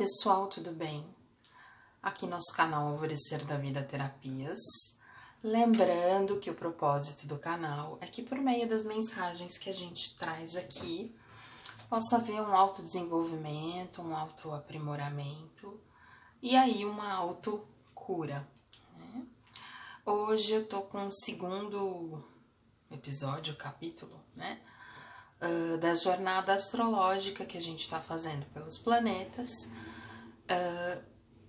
pessoal, tudo bem? Aqui nosso canal Alvorecer da Vida Terapias. Lembrando que o propósito do canal é que por meio das mensagens que a gente traz aqui, possa haver um autodesenvolvimento, um autoaprimoramento e aí uma autocura, né? Hoje eu tô com o segundo episódio, capítulo, né? Da jornada astrológica que a gente está fazendo pelos planetas.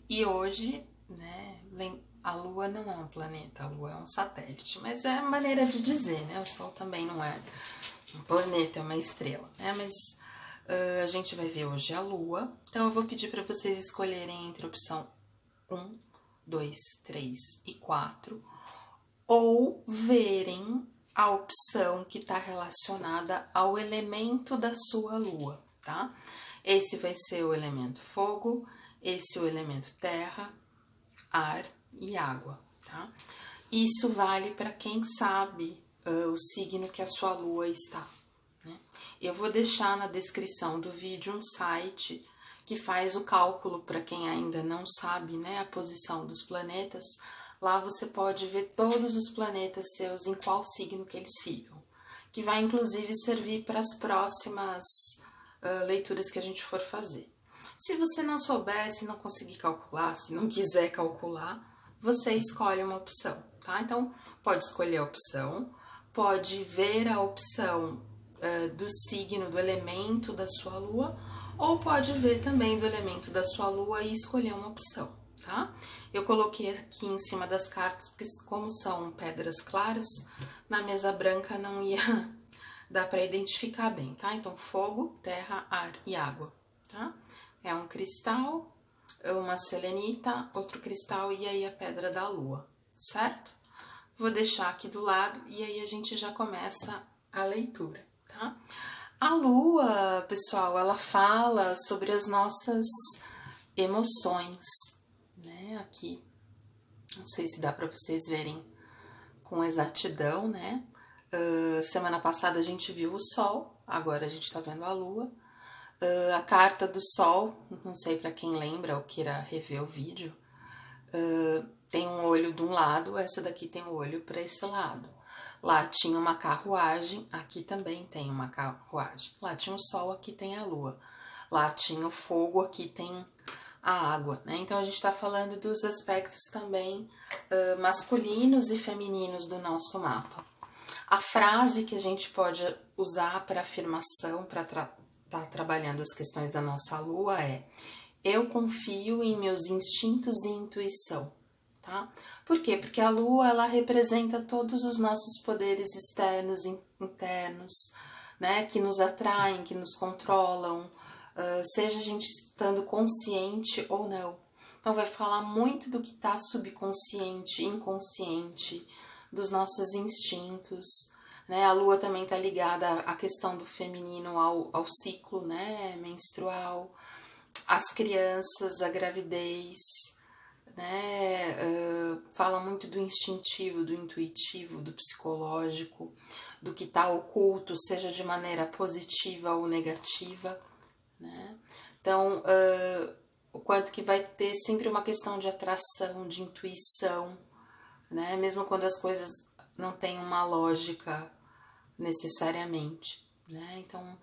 E hoje, né, a Lua não é um planeta, a Lua é um satélite, mas é a maneira de dizer, né? O Sol também não é um planeta, é uma estrela, né? Mas a gente vai ver hoje a Lua, então eu vou pedir para vocês escolherem entre a opção 1, 2, 3 e 4, ou verem a opção que está relacionada ao elemento da sua Lua, tá? Esse vai ser o elemento fogo, esse o elemento terra, ar e água, tá? Isso vale para quem sabe o signo que a sua Lua está, né? Eu vou deixar na descrição do vídeo um site que faz o cálculo para quem ainda não sabe, né, a posição dos planetas. Lá você pode ver todos os planetas seus, em qual signo que eles ficam, que vai inclusive servir para as próximas leituras que a gente for fazer. Se você não souber, se não conseguir calcular, se não quiser calcular, você escolhe uma opção, tá? Então, pode escolher a opção, pode ver a opção do signo, do elemento da sua Lua, ou pode ver também do elemento da sua Lua e escolher uma opção, tá? Eu coloquei aqui em cima das cartas, porque como são pedras claras, na mesa branca não ia dar para identificar bem, tá? Então, fogo, terra, ar e água, tá? É um cristal, uma selenita, outro cristal e aí a pedra da Lua, certo? Vou deixar aqui do lado e aí a gente já começa a leitura, tá? A Lua, pessoal, ela fala sobre as nossas emoções, né? Aqui, não sei se dá para vocês verem com exatidão, né? Semana passada a gente viu o Sol, agora a gente tá vendo a Lua. A carta do Sol, não sei para quem lembra ou queira rever o vídeo, tem um olho de um lado, essa daqui tem o olho para esse lado. Lá tinha uma carruagem, aqui também tem uma carruagem. Lá tinha o Sol, aqui tem a Lua. Lá tinha o fogo, aqui tem a água, né? Então a gente está falando dos aspectos também masculinos e femininos do nosso mapa. A frase que a gente pode usar para afirmação, para tá trabalhando as questões da nossa Lua é: eu confio em meus instintos e intuição, tá? Por quê? Porque a Lua, ela representa todos os nossos poderes externos e internos, né? Que nos atraem, que nos controlam, seja a gente estando consciente ou não. Então vai falar muito do que tá subconsciente, inconsciente, dos nossos instintos, né? A Lua também está ligada à questão do feminino, ao ciclo, né, menstrual, as crianças, a gravidez, né? Fala muito do instintivo, do intuitivo, do psicológico, do que está oculto, seja de maneira positiva ou negativa, né? Então, o quanto que vai ter sempre uma questão de atração, de intuição, né? Mesmo quando as coisas não têm uma lógica necessariamente, né? Então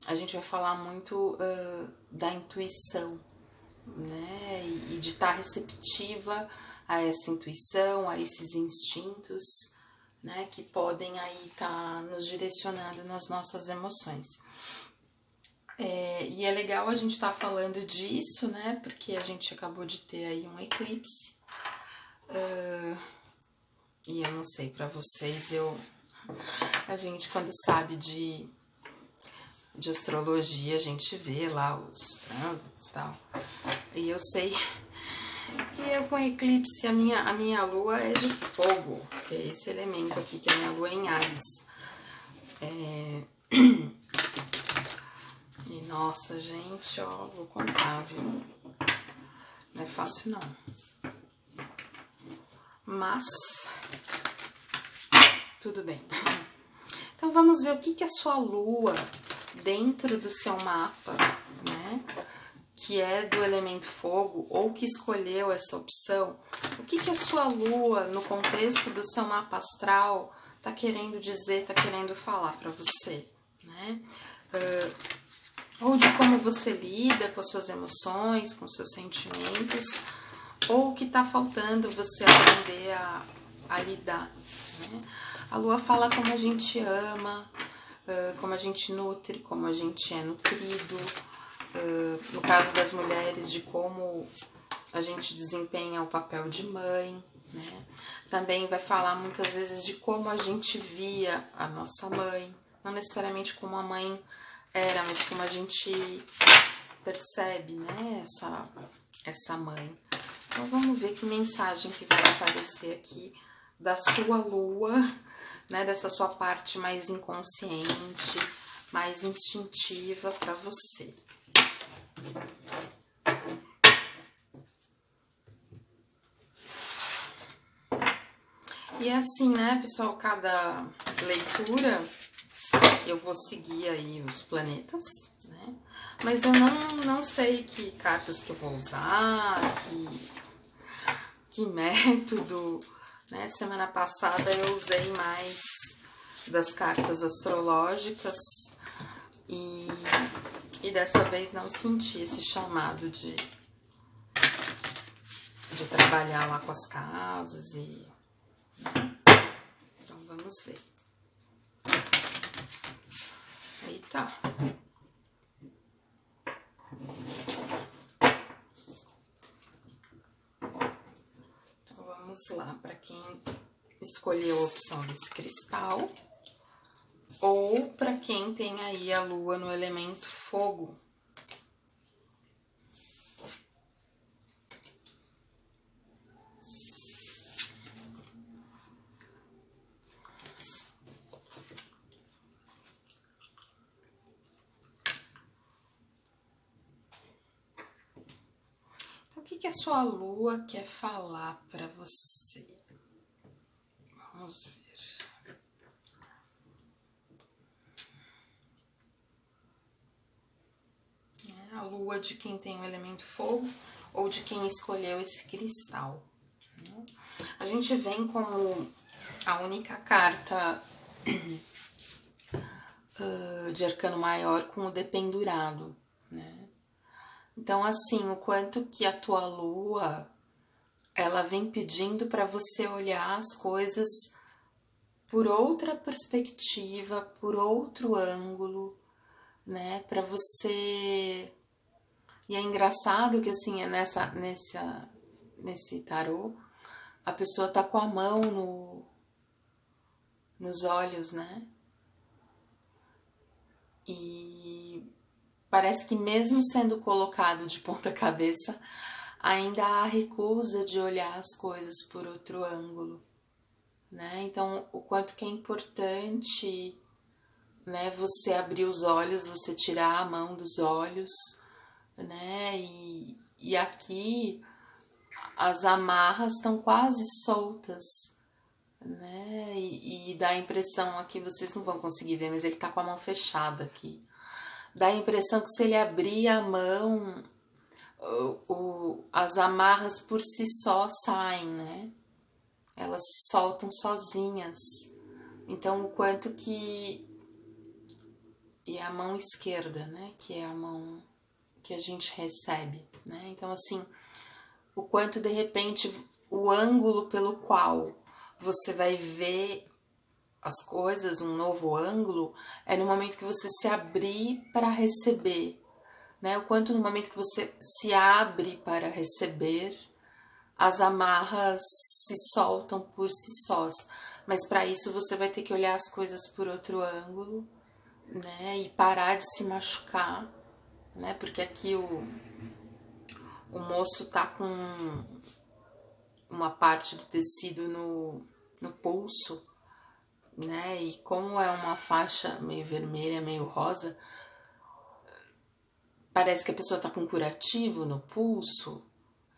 a gente vai falar muito da intuição, né? E de estar receptiva a essa intuição, a esses instintos, né? Que podem aí estar nos direcionando nas nossas emoções. E é legal a gente estar falando disso, né? Porque a gente acabou de ter aí um eclipse. E eu não sei pra vocês, a gente quando sabe de astrologia, a gente vê lá os trânsitos e tal. E eu sei que eu com eclipse, a minha Lua é de fogo, que é esse elemento aqui, que a minha Lua é em Áries. E nossa, gente, ó, vou contar, viu? Não é fácil não. Mas tudo bem. Então vamos ver o que a sua Lua, dentro do seu mapa, né, que é do elemento fogo ou que escolheu essa opção, o que a sua lua, no contexto do seu mapa astral, tá querendo dizer, tá querendo falar para você, né? Ou de como você lida com as suas emoções, com os seus sentimentos, ou o que tá faltando você aprender a lidar, né? A lua fala como a gente ama, como a gente nutre, como a gente é nutrido, no caso das mulheres, de como a gente desempenha o papel de mãe, né? Também vai falar muitas vezes de como a gente via a nossa mãe, não necessariamente como a mãe era, mas como a gente percebe, né, essa mãe. Então vamos ver que mensagem que vai aparecer aqui da sua lua, né, dessa sua parte mais inconsciente, mais instintiva para você. E é assim, né, pessoal, cada leitura eu vou seguir aí os planetas, né? Mas eu não sei que cartas que eu vou usar, que método, né? Semana passada eu usei mais das cartas astrológicas e dessa vez não senti esse chamado de trabalhar lá com as casas e... Então vamos ver. Eita. Então vamos lá, para quem escolheu a opção desse cristal, ou para quem tem aí a lua no elemento fogo. Então, o que a sua lua quer falar para você? Vamos ver. A lua de quem tem o elemento fogo ou de quem escolheu esse cristal. A gente vem como a única carta de arcano maior com o dependurado, né? Então, assim, o quanto que a tua lua, ela vem pedindo para você olhar as coisas por outra perspectiva, por outro ângulo, né? Para você... E é engraçado que, assim, nesse tarô, a pessoa tá com a mão nos olhos, né? E parece que mesmo sendo colocado de ponta cabeça, ainda há recusa de olhar as coisas por outro ângulo, né? Então, o quanto que é importante, né, você abrir os olhos, você tirar a mão dos olhos, né? E aqui as amarras estão quase soltas, né? E dá a impressão, aqui vocês não vão conseguir ver, mas ele tá com a mão fechada aqui. Dá a impressão que se ele abrir a mão, as amarras por si só saem, né? Elas se soltam sozinhas. Então, o quanto que... E a mão esquerda, né? Que é a mão que a gente recebe, né? Então, assim, o quanto de repente o ângulo pelo qual você vai ver as coisas, um novo ângulo, é no momento que você se abrir para receber, né? O quanto no momento que você se abre para receber, as amarras se soltam por si sós. Mas para isso você vai ter que olhar as coisas por outro ângulo, né? E parar de se machucar, né? Porque aqui o moço tá com uma parte do tecido no pulso, né? E como é uma faixa meio vermelha, meio rosa, parece que a pessoa tá com curativo no pulso,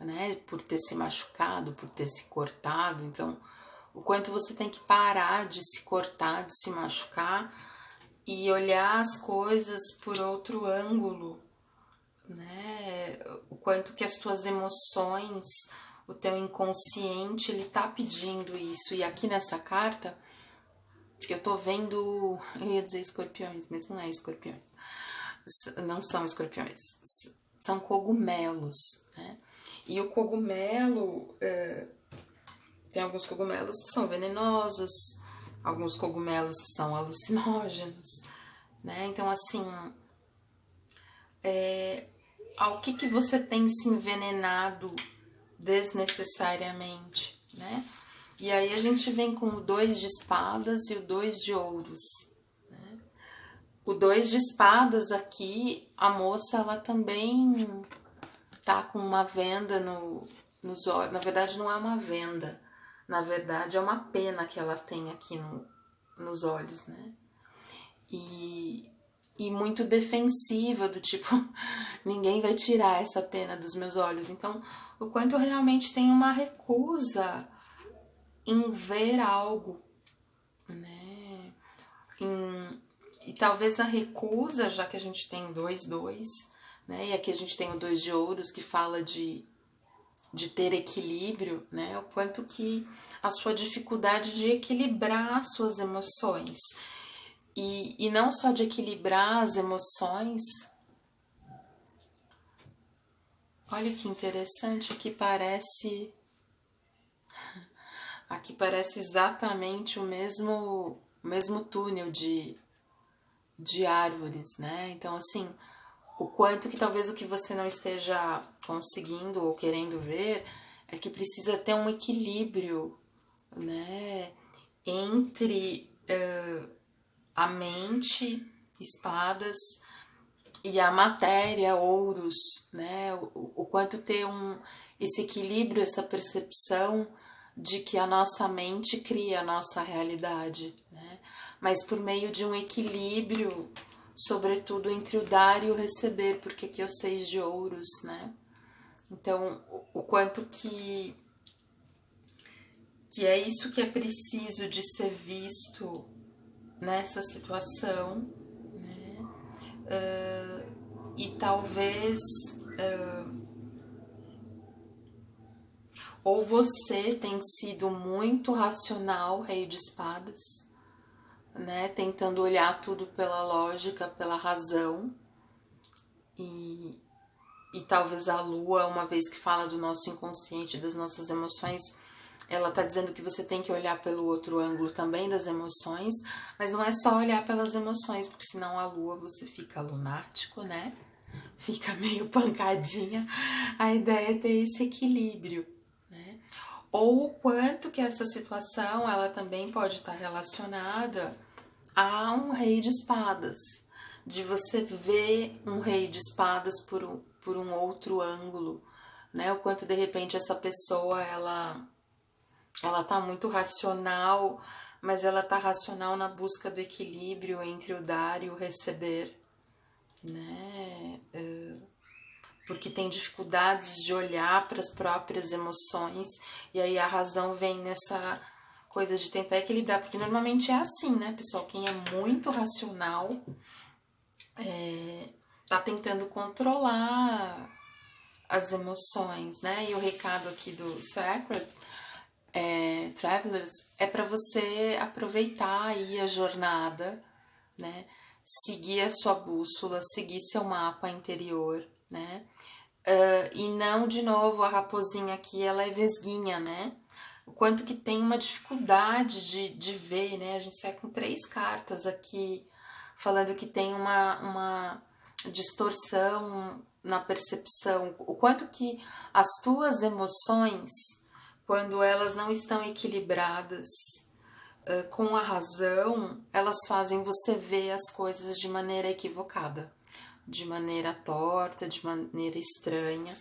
né? Por ter se machucado, por ter se cortado. Então, o quanto você tem que parar de se cortar, de se machucar e olhar as coisas por outro ângulo, né? O quanto que as tuas emoções, o teu inconsciente, ele tá pedindo isso. E aqui nessa carta, eu tô vendo, eu ia dizer escorpiões, mas não é escorpiões. Não são escorpiões, são cogumelos, né? E o cogumelo, tem alguns cogumelos que são venenosos, alguns cogumelos que são alucinógenos, né? Então, assim, ao que você tem se envenenado desnecessariamente, né? E aí a gente vem com o 2 de espadas e o 2 de ouros, né? O 2 de espadas aqui, a moça, ela também tá com uma venda nos olhos. Na verdade, não é uma venda. Na verdade, é uma pena que ela tem aqui nos olhos, né? E muito defensiva, do tipo, ninguém vai tirar essa pena dos meus olhos. Então, o quanto realmente tem uma recusa em ver algo, né? E talvez a recusa, já que a gente tem 2, né? E aqui a gente tem o 2 de ouros, que fala de ter equilíbrio, né? O quanto que a sua dificuldade de equilibrar as suas emoções. E não só de equilibrar as emoções. Olha que interessante, aqui parece exatamente o mesmo túnel de árvores, né? Então, assim, o quanto que talvez o que você não esteja conseguindo ou querendo ver é que precisa ter um equilíbrio, né? Entre a mente, espadas, e a matéria, ouros, né? O quanto ter esse equilíbrio, essa percepção de que a nossa mente cria a nossa realidade, né? Mas por meio de um equilíbrio, sobretudo entre o dar e o receber, porque aqui é o 6 de ouros, né? Então, o quanto que é isso que é preciso de ser visto nessa situação, né? E talvez ou você tem sido muito racional, rei de espadas, né? Tentando olhar tudo pela lógica, pela razão, e talvez a lua, uma vez que fala do nosso inconsciente, das nossas emoções, ela tá dizendo que você tem que olhar pelo outro ângulo também das emoções, mas não é só olhar pelas emoções, porque senão a lua você fica lunático, né? Fica meio pancadinha. A ideia é ter esse equilíbrio, né? Ou o quanto que essa situação, ela também pode estar relacionada a um rei de espadas, de você ver um rei de espadas por um outro ângulo, né? O quanto de repente essa pessoa, ela tá muito racional, mas ela tá racional na busca do equilíbrio entre o dar e o receber, né? Porque tem dificuldades de olhar para as próprias emoções, e aí a razão vem nessa coisa de tentar equilibrar, porque normalmente é assim, né, pessoal? Quem é muito racional tá tentando controlar as emoções, né? E o recado aqui do Sacred Travelers é para você aproveitar aí a jornada, né? Seguir a sua bússola, seguir seu mapa interior, né? E não, de novo, a raposinha aqui, ela é vesguinha, né? O quanto que tem uma dificuldade de ver, né? A gente sai com 3 cartas aqui, falando que tem uma distorção na percepção. O quanto que as tuas emoções, quando elas não estão equilibradas com a razão, elas fazem você ver as coisas de maneira equivocada, de maneira torta, de maneira estranha.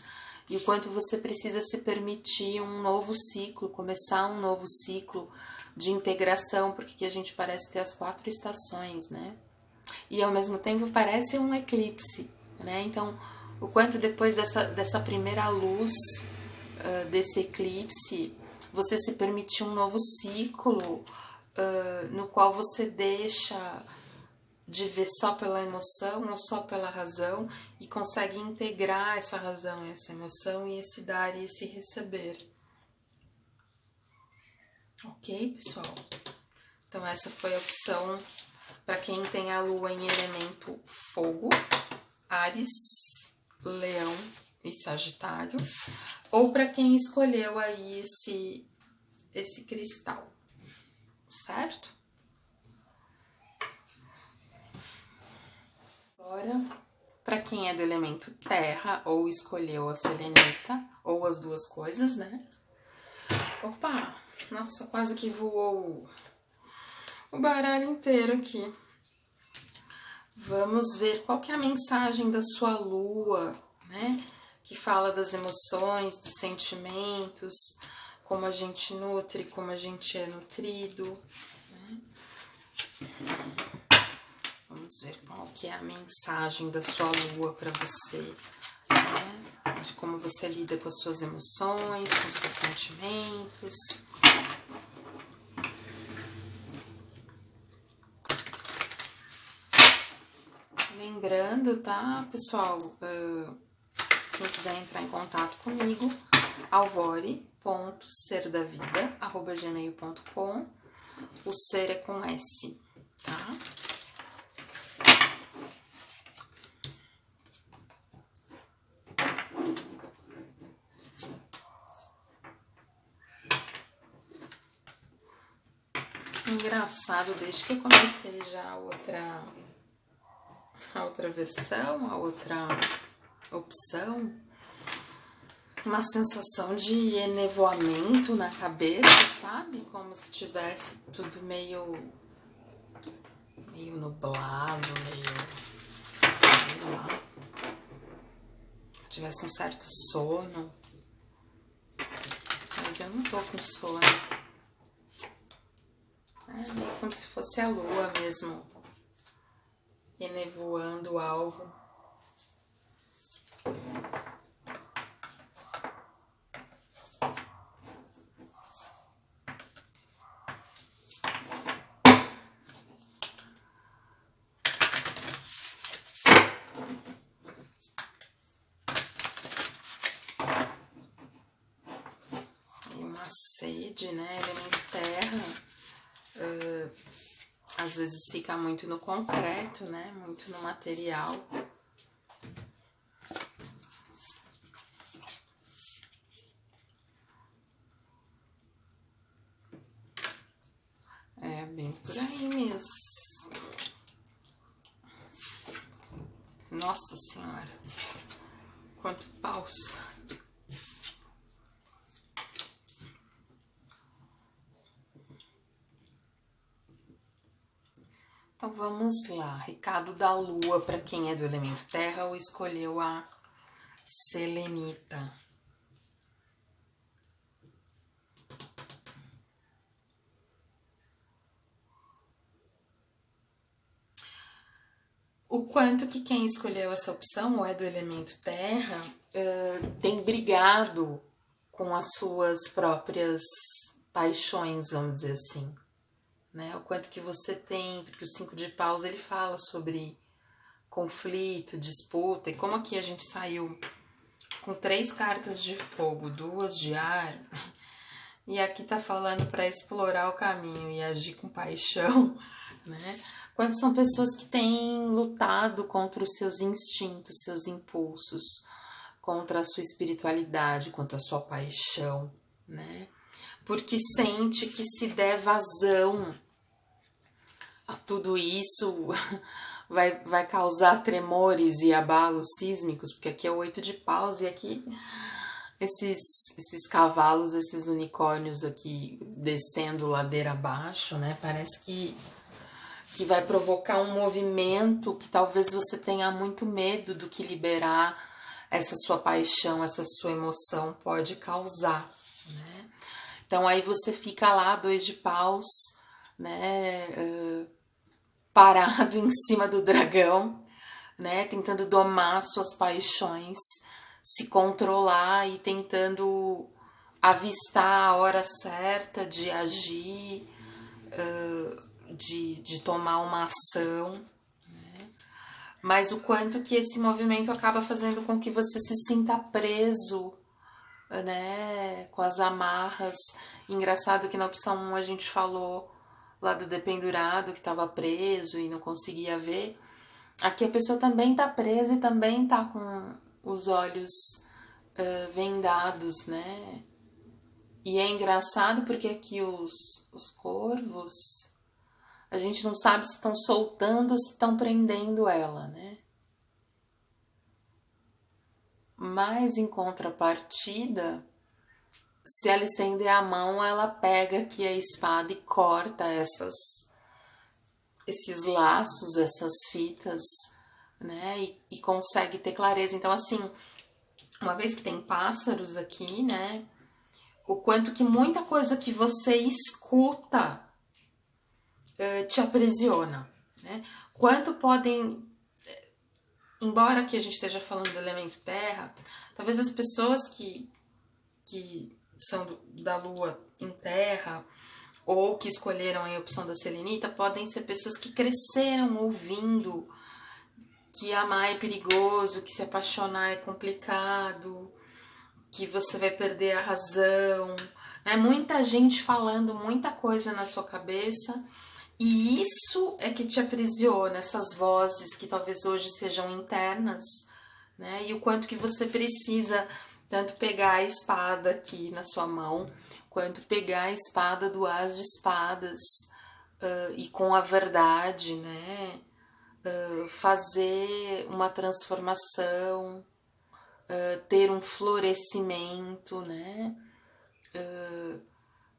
E o quanto você precisa se permitir um novo ciclo, começar um novo ciclo de integração, porque aqui a gente parece ter as 4 estações, né? E ao mesmo tempo parece um eclipse, né? Então, o quanto depois dessa primeira luz, desse eclipse, você se permitir um novo ciclo, no qual você deixa de ver só pela emoção ou só pela razão e consegue integrar essa razão e essa emoção e esse dar e esse receber. Ok, pessoal? Então essa foi a opção para quem tem a lua em elemento fogo, Áries, Leão e Sagitário, ou para quem escolheu aí esse cristal, certo? Agora, para quem é do elemento terra, ou escolheu a selenita, ou as duas coisas, né? Opa, nossa, quase que voou o baralho inteiro aqui. Vamos ver qual que é a mensagem da sua lua, né? Que fala das emoções, dos sentimentos, como a gente nutre, como a gente é nutrido, né? Vamos ver qual que é a mensagem da sua lua para você, né? De como você lida com as suas emoções, com os seus sentimentos. Lembrando, tá, pessoal? Quem quiser entrar em contato comigo, alvore.serdavida@gmail.com. O ser é com S, tá? Engraçado, desde que eu comecei já a outra versão, a outra opção, uma sensação de enevoamento na cabeça, sabe? Como se tivesse tudo meio nublado, meio, sei lá, tivesse um certo sono, mas eu não tô com sono. É meio como se fosse a lua mesmo, enevoando algo. E uma sede, né? Elemento terra. Às vezes fica muito no concreto, né? Muito no material. É bem por aí mesmo. Nossa Senhora, quanto paus. Então vamos lá, recado da lua para quem é do elemento terra ou escolheu a selenita. O quanto que quem escolheu essa opção ou é do elemento terra tem brigado com as suas próprias paixões, vamos dizer assim. Né? O quanto que você tem, porque o 5 de paus ele fala sobre conflito, disputa, e como aqui a gente saiu com 3 cartas de fogo, 2 de ar, e aqui tá falando para explorar o caminho e agir com paixão, né? Quando são pessoas que têm lutado contra os seus instintos, seus impulsos, contra a sua espiritualidade, contra a sua paixão, né? Porque sente que se der vazão a tudo isso vai causar tremores e abalos sísmicos, porque aqui é o 8 de paus e aqui esses cavalos, esses unicórnios aqui descendo ladeira abaixo, né? Parece que vai provocar um movimento que talvez você tenha muito medo do que liberar essa sua paixão, essa sua emoção pode causar, né? Então aí você fica lá, 2 de paus, né? Parado em cima do dragão, né? Tentando domar suas paixões, se controlar e tentando avistar a hora certa de agir, de tomar uma ação, mas o quanto que esse movimento acaba fazendo com que você se sinta preso, né, com as amarras. Engraçado que na opção 1 a gente falou lá do dependurado que estava preso e não conseguia ver. Aqui a pessoa também tá presa e também tá com os olhos vendados, né? E é engraçado porque aqui os corvos, a gente não sabe se estão soltando ou se estão prendendo ela, né? Mas em contrapartida, se ela estender a mão, ela pega aqui a espada e corta esses laços, essas fitas, né? E consegue ter clareza. Então, assim, uma vez que tem pássaros aqui, né? O quanto que muita coisa que você escuta te aprisiona, né? Quanto podem, embora que a gente esteja falando do elemento terra, talvez as pessoas que são da lua em terra ou que escolheram a opção da selenita podem ser pessoas que cresceram ouvindo que amar é perigoso, que se apaixonar é complicado, que você vai perder a razão, né? Muita gente falando muita coisa na sua cabeça, e isso é que te aprisiona, essas vozes que talvez hoje sejam internas, né? E o quanto que você precisa tanto pegar a espada aqui na sua mão, quanto pegar a espada do As de Espadas e com a verdade, né? Fazer uma transformação, ter um florescimento, né?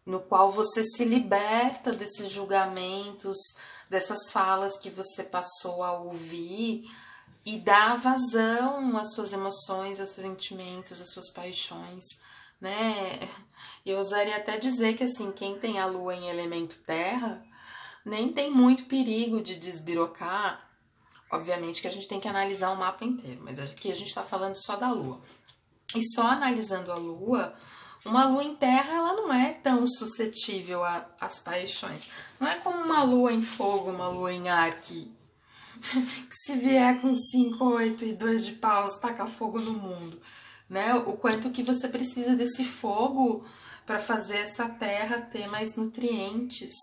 No qual você se liberta desses julgamentos, dessas falas que você passou a ouvir e dá vazão às suas emoções, aos seus sentimentos, às suas paixões, né? Eu ousaria até dizer que, assim, quem tem a lua em elemento terra nem tem muito perigo de desbirocar. Obviamente que a gente tem que analisar o mapa inteiro, mas aqui a gente está falando só da lua. E só analisando a lua, uma lua em terra, ela não é tão suscetível às paixões. Não é como uma lua em fogo, uma lua em ar que se vier com 5, 8 e 2 de paus, taca fogo no mundo, né? O quanto que você precisa desse fogo para fazer essa terra ter mais nutrientes,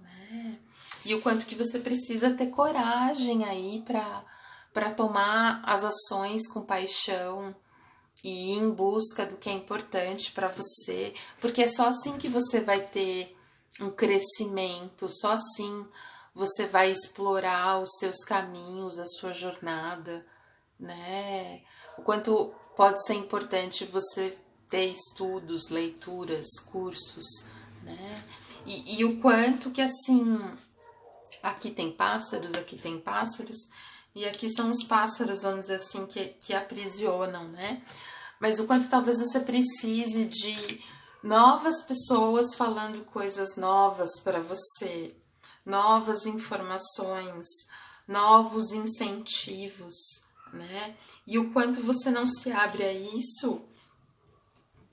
né? E o quanto que você precisa ter coragem aí para tomar as ações com paixão e ir em busca do que é importante para você, porque é só assim que você vai ter um crescimento, só assim você vai explorar os seus caminhos, a sua jornada, né? O quanto pode ser importante você ter estudos, leituras, cursos, né? E o quanto que, assim, aqui tem pássaros, e aqui são os pássaros, vamos dizer assim, que aprisionam, né? Mas o quanto talvez você precise de novas pessoas falando coisas novas para você, novas informações, novos incentivos, né? E o quanto você não se abre a isso,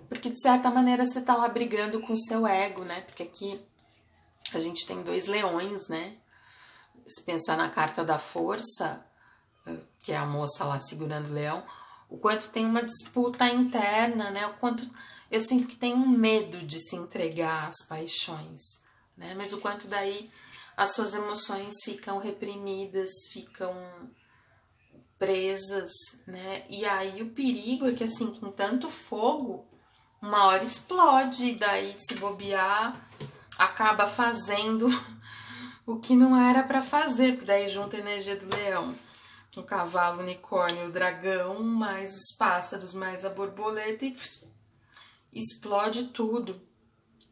porque de certa maneira você tá lá brigando com o seu ego, né? Porque aqui a gente tem 2 leões, né? Se pensar na carta da força, que é a moça lá segurando o leão, o quanto tem uma disputa interna, né? O quanto eu sinto que tem um medo de se entregar às paixões, né? Mas o quanto daí as suas emoções ficam reprimidas, ficam presas, né? E aí o perigo é que, assim, com tanto fogo, uma hora explode, e daí, se bobear, acaba fazendo o que não era para fazer, porque daí junta a energia do leão, o cavalo, o unicórnio, o dragão, mais os pássaros, mais a borboleta, e explode tudo,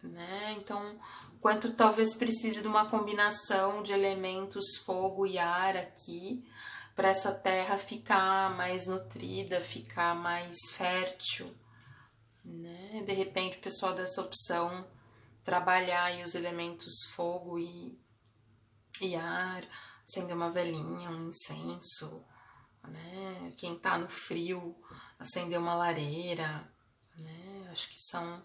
né? Então, quanto talvez precise de uma combinação de elementos fogo e ar aqui, para essa terra ficar mais nutrida, ficar mais fértil, né? De repente, o pessoal dessa opção trabalhar aí os elementos fogo e ar, acender uma velinha, um incenso, né? Quem tá no frio, acender uma lareira, né? Acho que são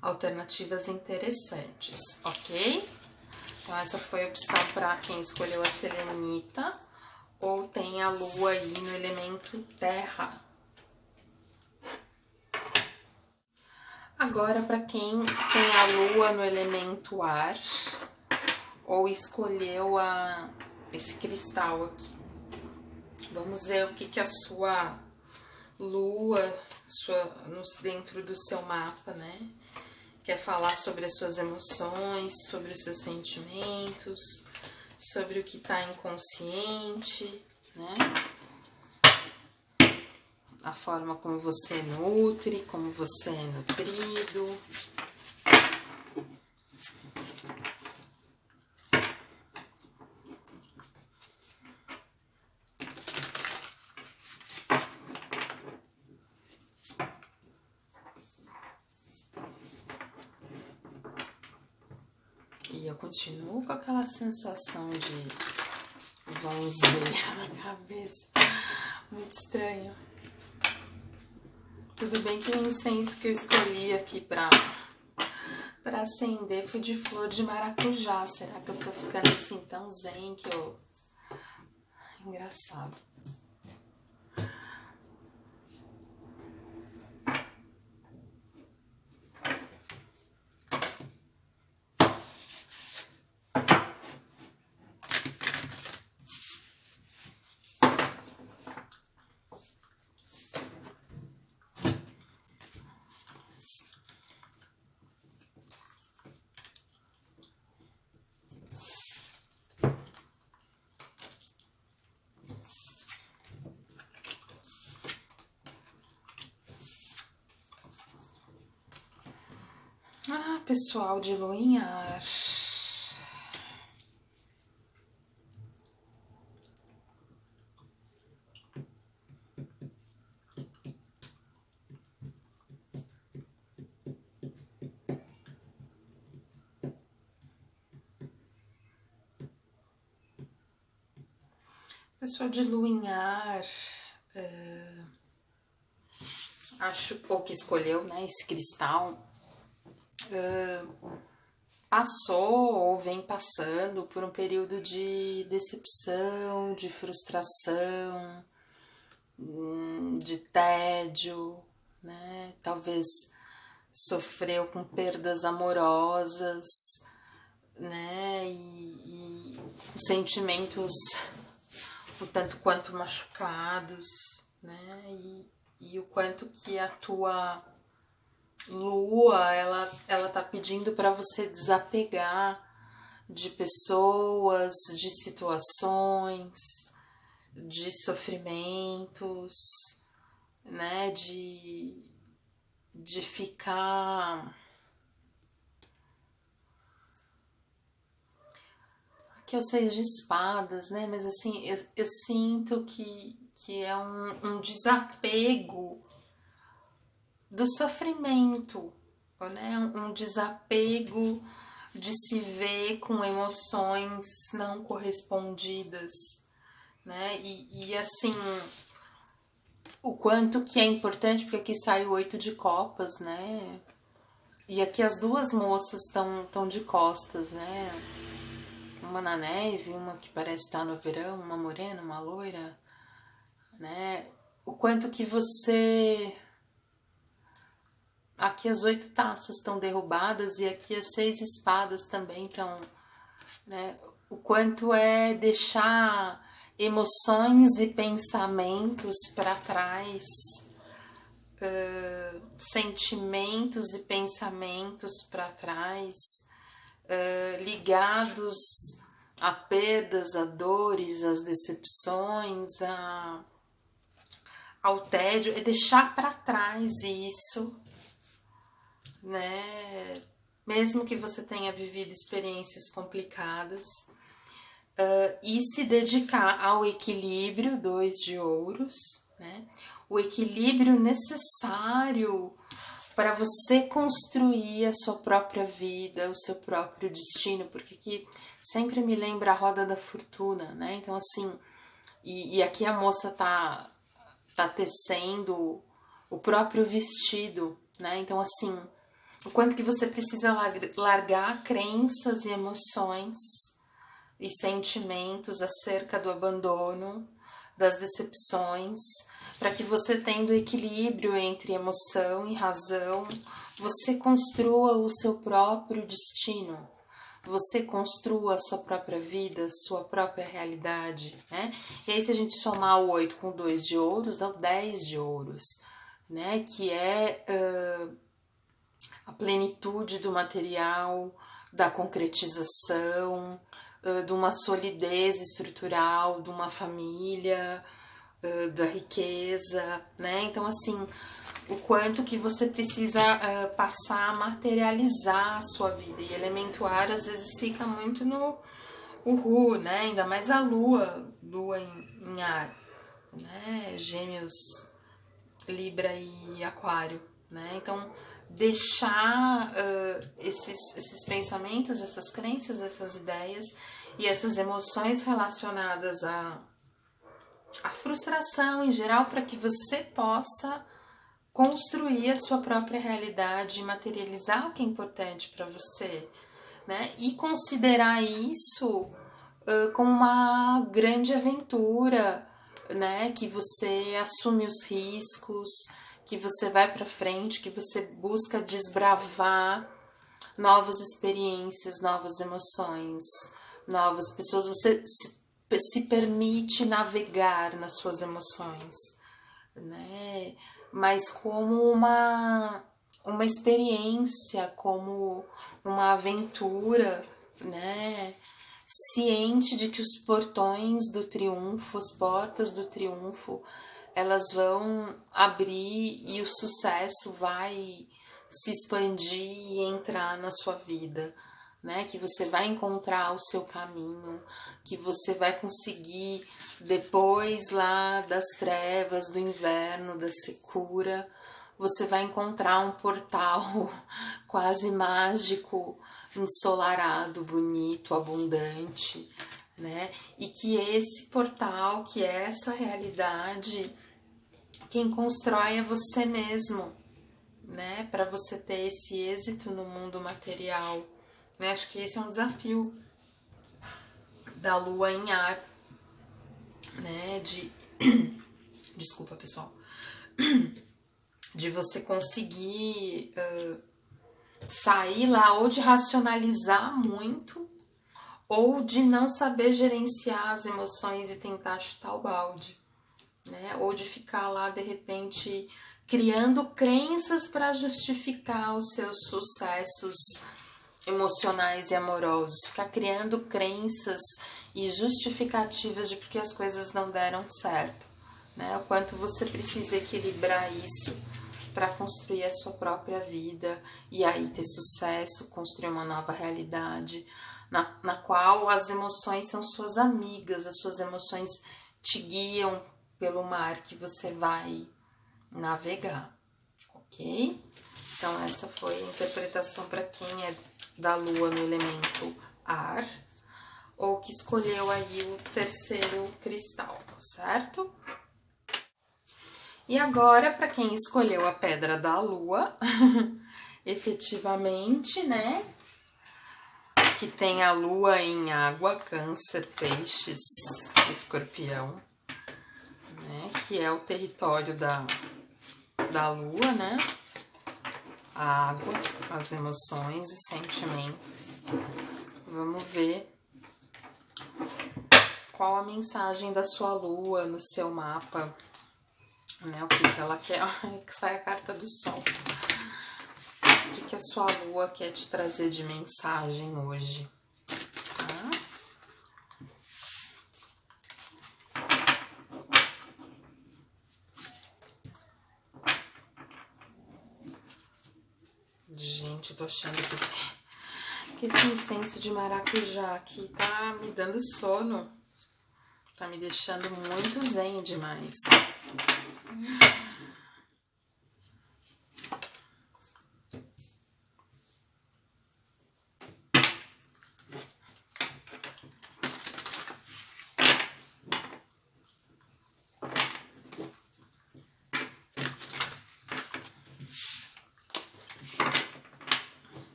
alternativas interessantes, ok? Então essa foi a opção para quem escolheu a selenita ou tem a lua aí no elemento terra. Agora, para quem tem a lua no elemento ar, ou escolheu esse cristal aqui, vamos ver o que a sua lua, dentro do seu mapa, né? Quer falar sobre as suas emoções, sobre os seus sentimentos, sobre o que está inconsciente, né? A forma como você nutre, como você é nutrido. E eu continuo com aquela sensação de zonzeira na cabeça. Muito estranho. Tudo bem que o incenso que eu escolhi aqui pra acender foi de flor de maracujá. Será que eu tô ficando assim tão zen que eu... Engraçado. Ah, pessoal de lua em ar. Pessoal de lua em ar, acho, ou que escolheu, né, esse cristal, passou ou vem passando por um período de decepção, de frustração, de tédio, né? Talvez sofreu com perdas amorosas, né? E os sentimentos o tanto quanto machucados, né? E o quanto que a tua lua, ela tá pedindo para você desapegar de pessoas, de situações, de sofrimentos, né? De ficar... Aqui é o 6 de espadas, né? Mas assim, eu sinto que é um desapego do sofrimento, né? Um desapego de se ver com emoções não correspondidas, né? E assim, o quanto que é importante, porque aqui sai o 8 de copas, né? E aqui as duas moças estão de costas, né? Uma na neve, uma que parece estar no verão, uma morena, uma loira, né? O quanto que você... Aqui as 8 taças estão derrubadas e aqui as 6 espadas também estão, né? O quanto é deixar emoções e pensamentos para trás, sentimentos e pensamentos para trás, ligados a perdas, a dores, às decepções, ao tédio, é deixar para trás isso, né? Mesmo que você tenha vivido experiências complicadas, e se dedicar ao equilíbrio, 2 de ouros, né? O equilíbrio necessário para você construir a sua própria vida, o seu próprio destino, porque aqui sempre me lembra a roda da fortuna, né? Então assim, e aqui a moça tá tecendo o próprio vestido, né? Então assim, o quanto que você precisa largar crenças e emoções e sentimentos acerca do abandono, das decepções, para que você, tendo equilíbrio entre emoção e razão, você construa o seu próprio destino, você construa a sua própria vida, sua própria realidade, né? E aí, se a gente somar o 8 com 2 de ouros, dá o 10 de ouros, né? Que é a plenitude do material, da concretização, de uma solidez estrutural, de uma família, da riqueza, né? Então, assim, o quanto que você precisa passar a materializar a sua vida. E elemento ar, às vezes, fica muito no uhu, né? Ainda mais a lua em ar, né? Gêmeos, Libra e Aquário, né? Então, deixar esses pensamentos, essas crenças, essas ideias e essas emoções relacionadas à frustração em geral, para que você possa construir a sua própria realidade, materializar o que é importante para você, né? E considerar isso como uma grande aventura, né? Que você assume os riscos, que você vai para frente, que você busca desbravar novas experiências, novas emoções, novas pessoas. Você se permite navegar nas suas emoções, né? Mas como uma experiência, como uma aventura, né? Ciente de que os portões do triunfo, as portas do triunfo, elas vão abrir e o sucesso vai se expandir e entrar na sua vida, né? Que você vai encontrar o seu caminho, que você vai conseguir, depois lá das trevas, do inverno, da secura, você vai encontrar um portal quase mágico, ensolarado, bonito, abundante, né? E que esse portal, que é essa realidade, quem constrói é você mesmo, né? Para você ter esse êxito no mundo material, né? Acho que esse é um desafio da lua em ar, né? Desculpa, pessoal. De você conseguir sair lá ou de racionalizar muito, ou de não saber gerenciar as emoções e tentar chutar o balde, né? Ou de ficar lá, de repente, criando crenças para justificar os seus sucessos emocionais e amorosos, ficar criando crenças e justificativas de porque as coisas não deram certo, né? O quanto você precisa equilibrar isso para construir a sua própria vida e aí ter sucesso, construir uma nova realidade na qual as emoções são suas amigas, as suas emoções te guiam pelo mar que você vai navegar, ok? Então essa foi a interpretação para quem é da lua no elemento ar, ou que escolheu aí o terceiro cristal, certo? E agora, para quem escolheu a pedra da lua, efetivamente, né? Que tem a lua em água, câncer, peixes, escorpião, né? Que é o território da lua, né? A água, as emoções e sentimentos. Vamos ver qual a mensagem da sua lua no seu mapa, né? O que ela quer. Ai, que sai a carta do sol. O que a sua lua quer te trazer de mensagem hoje? Tá? Gente, eu tô achando que esse incenso de maracujá aqui tá me dando sono. Tá me deixando muito zen demais.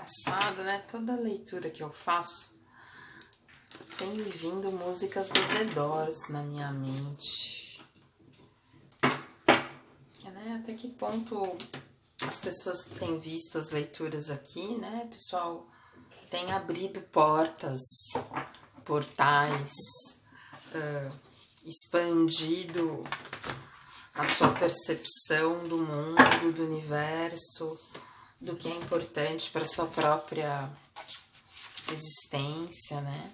engraçado, né? Toda leitura que eu faço tem me vindo músicas do The Doors na minha mente. Né? Até que ponto as pessoas que têm visto as leituras aqui, né, pessoal, tem abrido portais, expandido a sua percepção do mundo, do universo, do que é importante para a sua própria existência, né?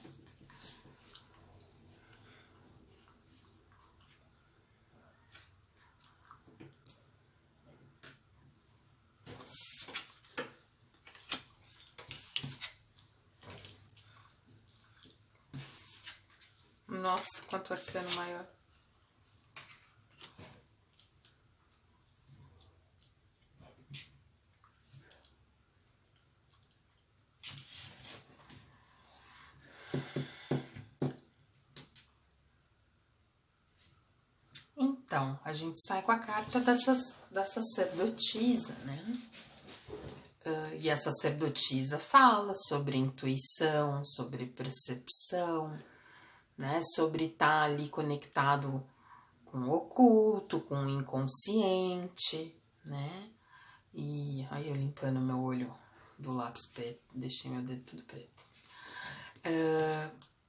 Nossa, quanto arcano maior. Então, a gente sai com a carta da sacerdotisa, né? E a sacerdotisa fala sobre intuição, sobre percepção, né? Sobre estar ali conectado com o oculto, com o inconsciente, né? E aí eu limpando meu olho do lápis preto, deixei meu dedo tudo preto.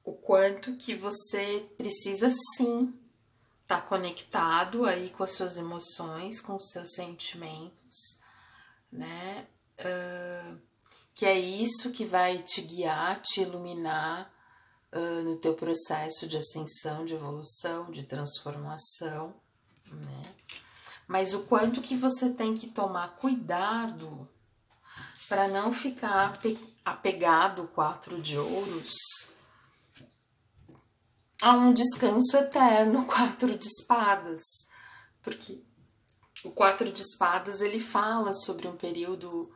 O quanto que você precisa sim estar conectado aí com as suas emoções, com os seus sentimentos, né? Que é isso que vai te guiar, te iluminar no teu processo de ascensão, de evolução, de transformação, né? Mas o quanto que você tem que tomar cuidado para não ficar apegado 4 de ouros a um descanso eterno 4 de espadas, porque o 4 de espadas ele fala sobre um período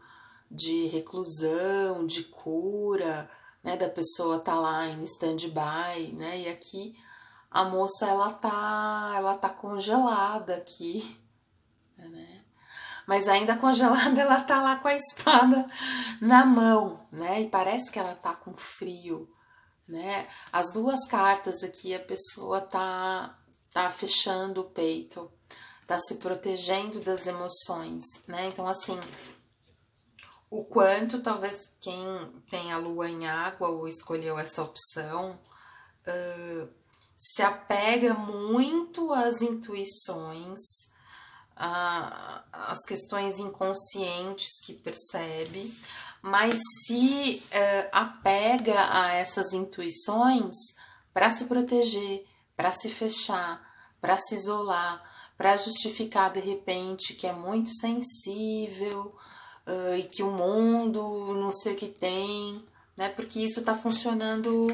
de reclusão, de cura, né, da pessoa tá lá em stand-by, né, e aqui a moça ela tá congelada aqui, né, mas ainda congelada ela tá lá com a espada na mão, né, e parece que ela tá com frio, né, as duas cartas aqui a pessoa tá fechando o peito, tá se protegendo das emoções, né, então assim, o quanto talvez quem tem a lua em água ou escolheu essa opção se apega muito às intuições, às questões inconscientes que percebe, mas se apega a essas intuições para se proteger, para se fechar, para se isolar, para justificar de repente que é muito sensível, e que o mundo não sei o que tem, né? Porque isso está funcionando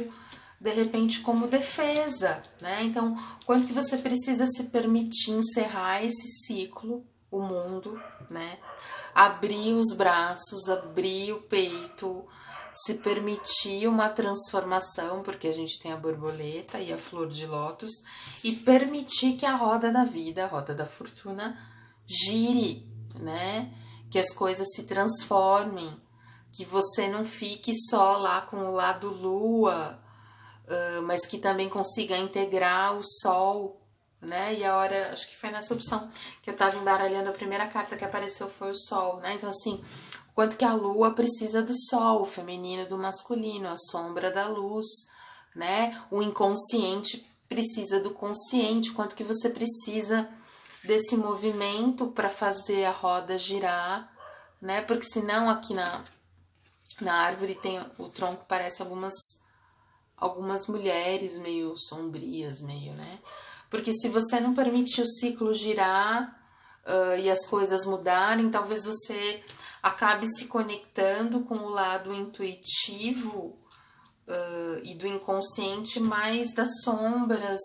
de repente como defesa, né? Então, quanto que você precisa se permitir encerrar esse ciclo, o mundo, né? Abrir os braços, abrir o peito, se permitir uma transformação, porque a gente tem a borboleta e a flor de lótus, e permitir que a roda da vida, a roda da fortuna, gire, né? Que as coisas se transformem, que você não fique só lá com o lado lua, mas que também consiga integrar o sol, né? E a hora, acho que foi nessa opção que eu tava embaralhando, a primeira carta que apareceu foi o sol, né? Então assim, o quanto que a lua precisa do sol, o feminino do masculino, a sombra da luz, né? O inconsciente precisa do consciente, o quanto que você precisa desse movimento para fazer a roda girar, né? Porque senão aqui na árvore tem o tronco, parece algumas mulheres meio sombrias, meio, né? Porque se você não permitir o ciclo girar e as coisas mudarem, talvez você acabe se conectando com o lado intuitivo e do inconsciente, mais das sombras,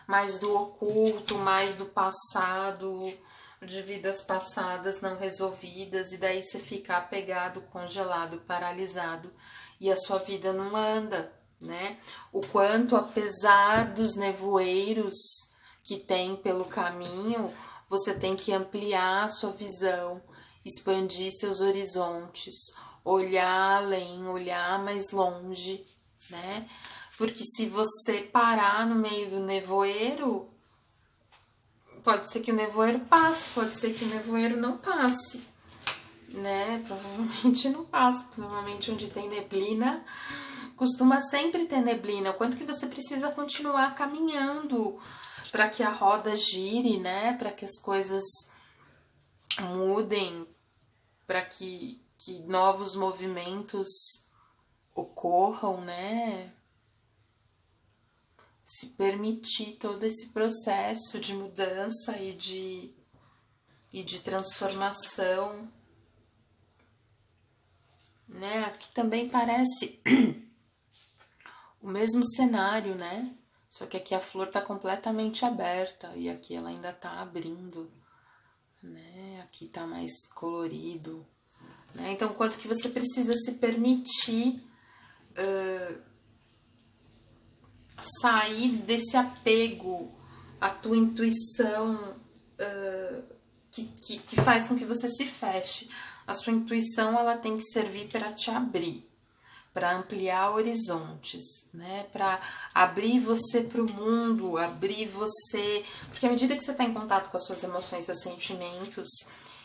mais do oculto, mais do passado, de vidas passadas não resolvidas, e daí você fica apegado, congelado, paralisado, e a sua vida não anda, né? O quanto, apesar dos nevoeiros que tem pelo caminho, você tem que ampliar a sua visão, expandir seus horizontes, olhar além, olhar mais longe, né? Porque se você parar no meio do nevoeiro, pode ser que o nevoeiro passe, pode ser que o nevoeiro não passe, né? Provavelmente não passa, normalmente onde tem neblina, costuma sempre ter neblina. O quanto que você precisa continuar caminhando para que a roda gire, né? Para que as coisas mudem, para que novos movimentos ocorram, né? Se permitir todo esse processo de mudança e de transformação, né? Aqui também parece o mesmo cenário, né? Só que aqui a flor tá completamente aberta e aqui ela ainda tá abrindo, né? Aqui tá mais colorido, né? Então, quanto que você precisa se permitir sair desse apego à tua intuição que faz com que você se feche. A sua intuição, ela tem que servir para te abrir, para ampliar horizontes, né? Para abrir você para o mundo, abrir você... Porque à medida que você está em contato com as suas emoções, seus sentimentos,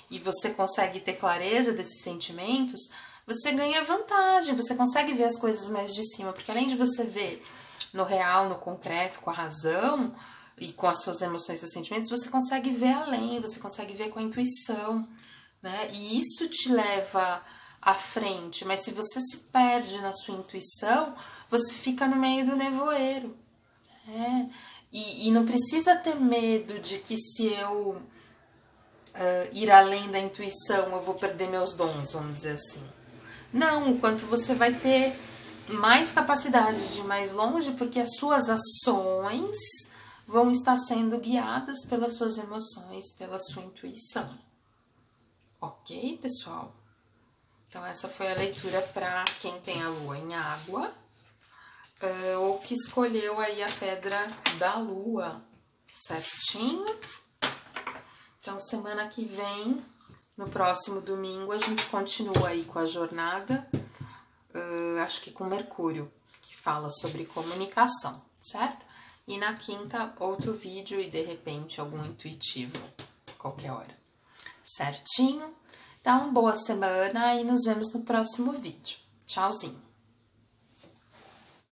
e você consegue ter clareza desses sentimentos, você ganha vantagem, você consegue ver as coisas mais de cima, porque além de você ver no real, no concreto, com a razão e com as suas emoções e seus sentimentos, você consegue ver além, você consegue ver com a intuição, né? E isso te leva à frente, mas se você se perde na sua intuição, você fica no meio do nevoeiro, né? E não precisa ter medo de que se eu ir além da intuição, eu vou perder meus dons, vamos dizer assim. Não, o quanto você vai ter mais capacidade de ir mais longe, porque as suas ações vão estar sendo guiadas pelas suas emoções, pela sua intuição. Ok, pessoal? Então, essa foi a leitura para quem tem a lua em água, ou que escolheu aí a pedra da lua, certinho? Então, semana que vem, no próximo domingo, a gente continua aí com a jornada, acho que com Mercúrio, que fala sobre comunicação, certo? E na quinta, outro vídeo e de repente algum intuitivo, qualquer hora. Certinho? Então, boa semana e nos vemos no próximo vídeo. Tchauzinho!